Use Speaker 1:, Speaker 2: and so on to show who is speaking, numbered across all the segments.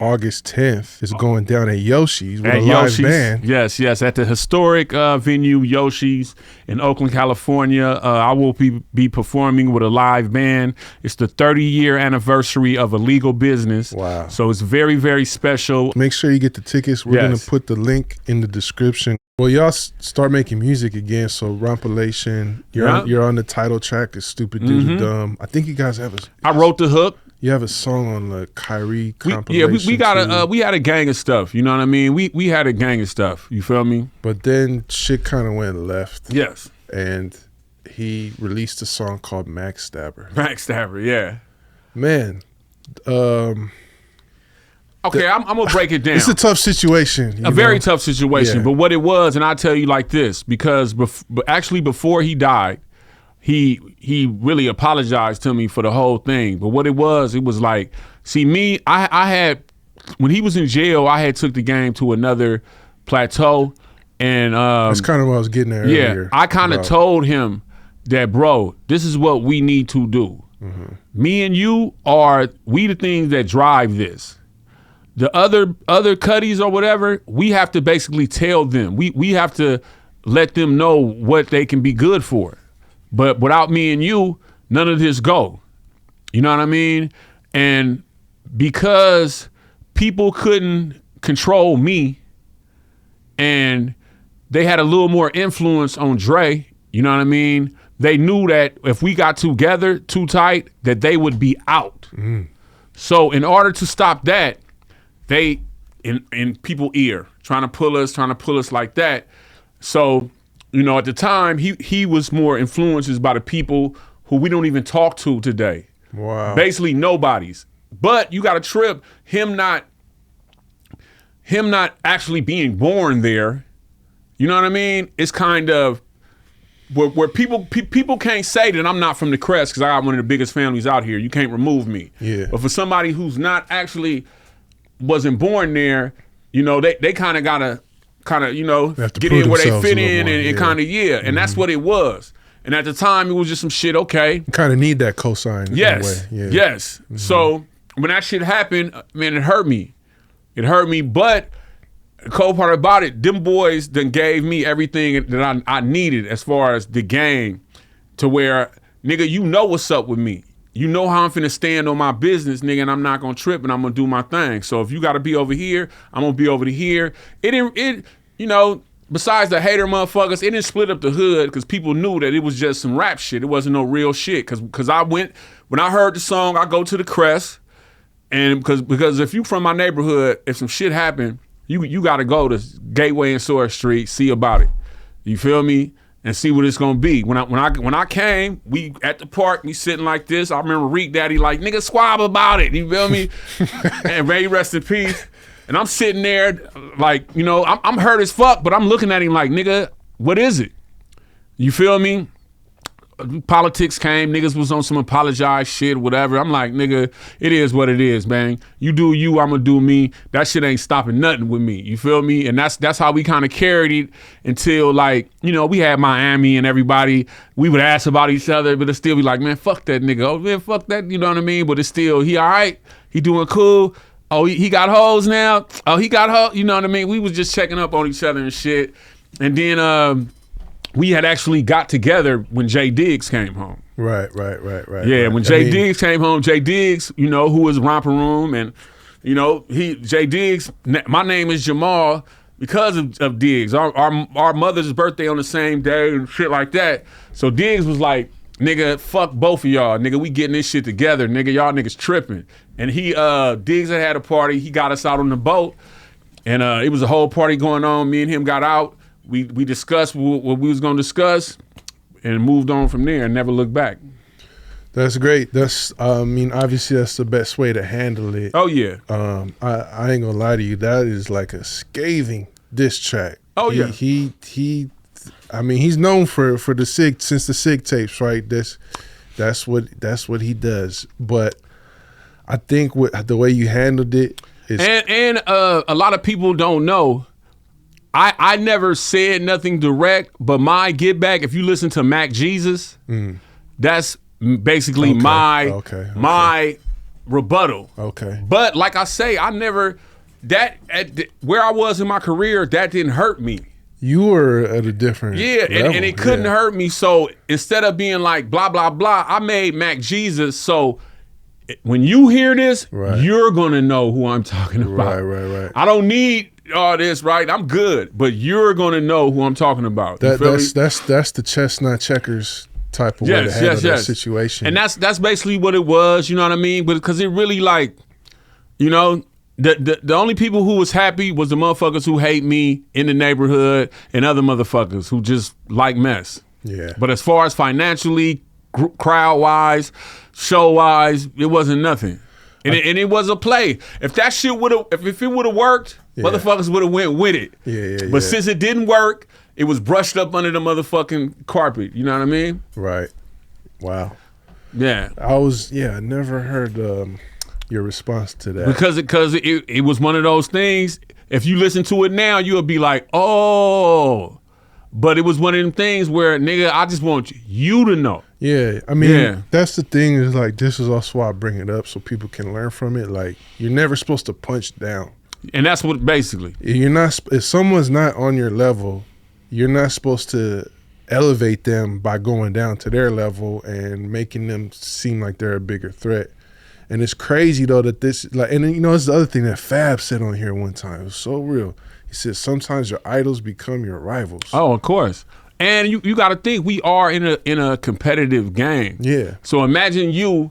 Speaker 1: August 10th is going down at Yoshi's with
Speaker 2: at
Speaker 1: a live
Speaker 2: Yoshi's.
Speaker 1: band.
Speaker 2: Yes, at the historic venue Yoshi's in Oakland, California. I will be performing with a live band. It's the 30-year anniversary of Illegal Business.
Speaker 1: Wow.
Speaker 2: So it's very, very special.
Speaker 1: Make sure you get the tickets. We're going to put the link in the description. Well, y'all start making music again. So Rompilation, you're on the title track. It's Stupid Dude Dumb. I think you guys have
Speaker 2: I wrote the hook.
Speaker 1: You have a song on the Khayree compilation.
Speaker 2: We had a gang of stuff. You know what I mean? We had a gang of stuff. You feel me?
Speaker 1: But then shit kind of went left.
Speaker 2: Yes.
Speaker 1: And he released a song called Mac Stabber.
Speaker 2: Mac Stabber, yeah.
Speaker 1: Man,
Speaker 2: okay, I'm gonna break it down.
Speaker 1: It's a tough situation.
Speaker 2: A very tough situation.
Speaker 1: Yeah.
Speaker 2: But what it was, and I'll tell you like this, because actually before he died, he really apologized to me for the whole thing. But what it was like, see me, I had, when he was in jail, I had took the game to another plateau. And
Speaker 1: that's kind of what I was getting at earlier.
Speaker 2: Yeah, I kind of told him that, bro, this is what we need to do. Mm-hmm. Me and you we the things that drive this. The other cutties or whatever, we have to basically tell them. We have to let them know what they can be good for. But without me and you, none of this go. You know what I mean? And because people couldn't control me and they had a little more influence on Dre, you know what I mean? They knew that if we got together too tight, that they would be out. Mm. So in order to stop that, they, in people's ear, trying to pull us like that. So, you know, at the time, he was more influenced by the people who we don't even talk to today.
Speaker 1: Wow.
Speaker 2: Basically nobody's. But you got to trip him not actually being born there. You know what I mean? It's kind of where people can't say that I'm not from the Crest because I got one of the biggest families out here. You can't remove me.
Speaker 1: Yeah.
Speaker 2: But for somebody who's not actually wasn't born there, you know, they kind of gotta you know, get in where they fit in and kind of and that's what it was. And at the time, it was just some shit. Okay,
Speaker 1: you kind of need that cosign.
Speaker 2: Yes,
Speaker 1: in a way. Yeah.
Speaker 2: Yes. Mm-hmm. So when that shit happened, man, it hurt me. It hurt me. But the cold part about it, them boys done gave me everything that I needed as far as the game, to where, nigga, you know what's up with me. You know how I'm finna stand on my business, nigga, and I'm not gonna trip and I'm gonna do my thing. So if you gotta be over here, I'm gonna be over to here. It you know, besides the hater motherfuckers, it didn't split up the hood because people knew that it was just some rap shit. It wasn't no real shit. Cause when I heard the song, I go to the Crest, and because if you from my neighborhood, if some shit happened, you gotta go to Gateway and Sawyer Street, see about it. You feel me? And see what it's gonna be. When I came, we at the park, we sitting like this. I remember Reek Daddy like, nigga, squab about it. You feel me? And may he rest in peace. And I'm sitting there like, you know, I'm hurt as fuck, but I'm looking at him like, nigga, what is it? You feel me? Politics came, niggas was on some apologize shit, whatever. I'm like, nigga, it is what it is, man. You do you, I'ma do me. That shit ain't stopping nothing with me. You feel me? And that's how we kind of carried it until, like, you know, we had Miami and everybody. We would ask about each other, but it'd still be like, man, fuck that nigga. Oh, man, fuck that. You know what I mean? But it's still, he all right? He doing cool? Oh, he got hoes now? Oh, he got hoes? You know what I mean? We was just checking up on each other and shit. And then we had actually got together when Jay Diggs came home.
Speaker 1: Right.
Speaker 2: Yeah, when Jay Diggs came home, Jay Diggs, you know, who was Romper Room, and, you know, Jay Diggs, my name is Jamal because of Diggs. Our mother's birthday on the same day and shit like that. So Diggs was like, nigga, fuck both of y'all. Nigga, we getting this shit together. Nigga, y'all niggas tripping. And Diggs had a party. He got us out on the boat. And it was a whole party going on. Me and him got out. We discussed what we was gonna discuss and moved on from there and never looked back.
Speaker 1: That's great. That's I mean, obviously that's the best way to handle it.
Speaker 2: Oh yeah.
Speaker 1: I ain't gonna lie to you. That is like a scathing diss track.
Speaker 2: Oh yeah.
Speaker 1: He I mean, he's known for the Sig, since the Sig tapes, right? That's what he does. But I think with the way you handled it is,
Speaker 2: and a lot of people don't know. I never said nothing direct, but my get back, if you listen to Mac Jesus, that's basically my rebuttal.
Speaker 1: Okay.
Speaker 2: But like I say, I never where I was in my career, that didn't hurt me.
Speaker 1: You were at a different level.
Speaker 2: And it couldn't hurt me. So instead of being like blah blah blah, I made Mac Jesus. So when you hear this, you're gonna know who I'm talking about.
Speaker 1: Right.
Speaker 2: I don't need all this, right? I'm good, but you're gonna know who I'm talking about.
Speaker 1: That's the chestnut checkers type of way to handle that situation.
Speaker 2: And that's basically what it was. You know what I mean? But because it really like, you know. The only people who was happy was the motherfuckers who hate me in the neighborhood and other motherfuckers who just like mess.
Speaker 1: Yeah.
Speaker 2: But as far as financially, crowd-wise, show-wise, it wasn't nothing. And it was a play. If that shit if it would have worked, motherfuckers would have went with it.
Speaker 1: Yeah.
Speaker 2: But since it didn't work, it was brushed up under the motherfucking carpet. You know what I mean?
Speaker 1: Right. Wow.
Speaker 2: Yeah.
Speaker 1: I never heard your response to that.
Speaker 2: Because it was one of those things, if you listen to it now, you'll be like, oh. But it was one of them things where, nigga, I just want you to know.
Speaker 1: Yeah. I mean, that's the thing is like, this is also why I bring it up so people can learn from it. Like, you're never supposed to punch down.
Speaker 2: And that's what basically.
Speaker 1: If someone's not on your level, you're not supposed to elevate them by going down to their level and making them seem like they're a bigger threat. And it's crazy though that this and you know, it's the other thing that Fab said on here one time. It was so real. He said sometimes your idols become your rivals.
Speaker 2: Oh, of course. And you got to think we are in a competitive game.
Speaker 1: Yeah.
Speaker 2: So imagine you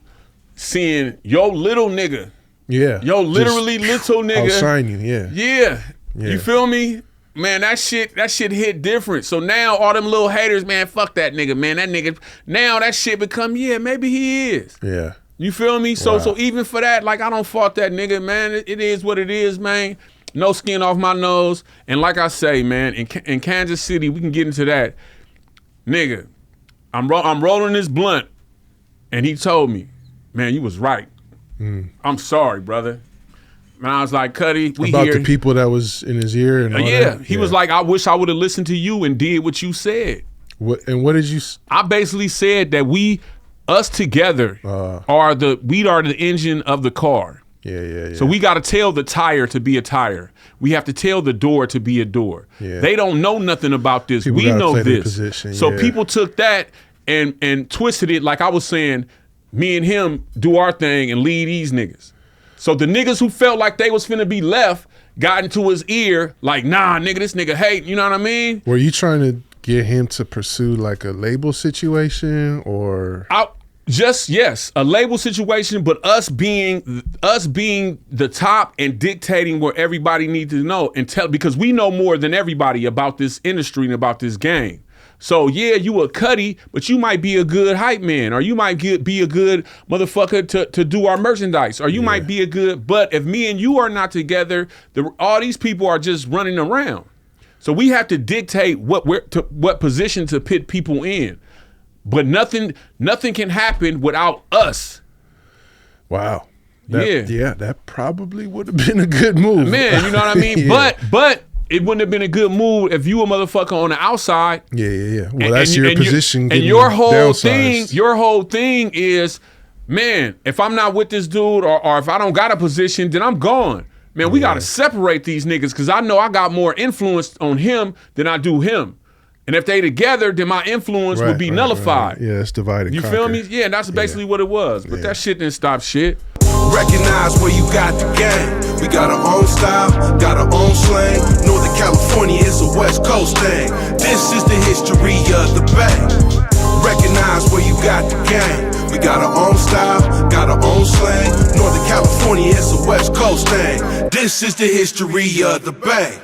Speaker 2: seeing your little nigga.
Speaker 1: Yeah.
Speaker 2: Yo, literally little nigga.
Speaker 1: Outshine you. Yeah.
Speaker 2: Yeah. You feel me? Man, that shit hit different. So now all them little haters, man, fuck that nigga, man. That nigga. Now that shit become maybe he is.
Speaker 1: Yeah.
Speaker 2: You feel me? So even for that, like I don't fault that nigga, man. It is what it is, man. No skin off my nose. And like I say, man, in Kansas City, we can get into that. Nigga, I'm rolling this blunt, and he told me, man, you was right. I'm sorry, brother. And I was like, Cuddy, we
Speaker 1: about
Speaker 2: here.
Speaker 1: The people that was in his ear and all that?
Speaker 2: He was like, I wish I would have listened to you and did what you said.
Speaker 1: What did you?
Speaker 2: I basically said that us together are the engine of the car.
Speaker 1: Yeah.
Speaker 2: So we got to tell the tire to be a tire. We have to tell the door to be a door.
Speaker 1: Yeah.
Speaker 2: They don't know nothing about this.
Speaker 1: People
Speaker 2: we know
Speaker 1: play their
Speaker 2: this.
Speaker 1: Position,
Speaker 2: so people took that and twisted it like I was saying, me and him do our thing and lead these niggas. So the niggas who felt like they was finna be left got into his ear like, nah, nigga, this nigga hate. You know what I mean?
Speaker 1: Were you trying to get him to pursue like a label situation or?
Speaker 2: Yes, a label situation, but us being the top and dictating what everybody needs to know and tell, because we know more than everybody about this industry and about this game. So yeah, you a Cuddy, but you might be a good hype man, or you might be a good motherfucker to do our merchandise, or you might be a good. But if me and you are not together, all these people are just running around. So we have to dictate what position to put people in. But nothing can happen without us.
Speaker 1: Wow. That probably would have been a good move.
Speaker 2: Man, you know what I mean? But it wouldn't have been a good move if you a motherfucker on the outside.
Speaker 1: Yeah. Well, that's your position.
Speaker 2: And your whole thing is, man, if I'm not with this dude or if I don't got a position, then I'm gone. Man, we got to separate these niggas because I know I got more influence on him than I do him. And if they together, then my influence would be nullified.
Speaker 1: Right. Yeah, it's divided.
Speaker 2: You feel me? Yeah, and that's basically what it was. But that shit didn't stop shit.
Speaker 3: Recognize where you got the game. We got our own style, got our own slang. Northern California is a West Coast thing. This is the history of the Bay. Recognize where you got the game. We got our own style, got our own slang. Northern California is a West Coast thing. This is the history of the Bay.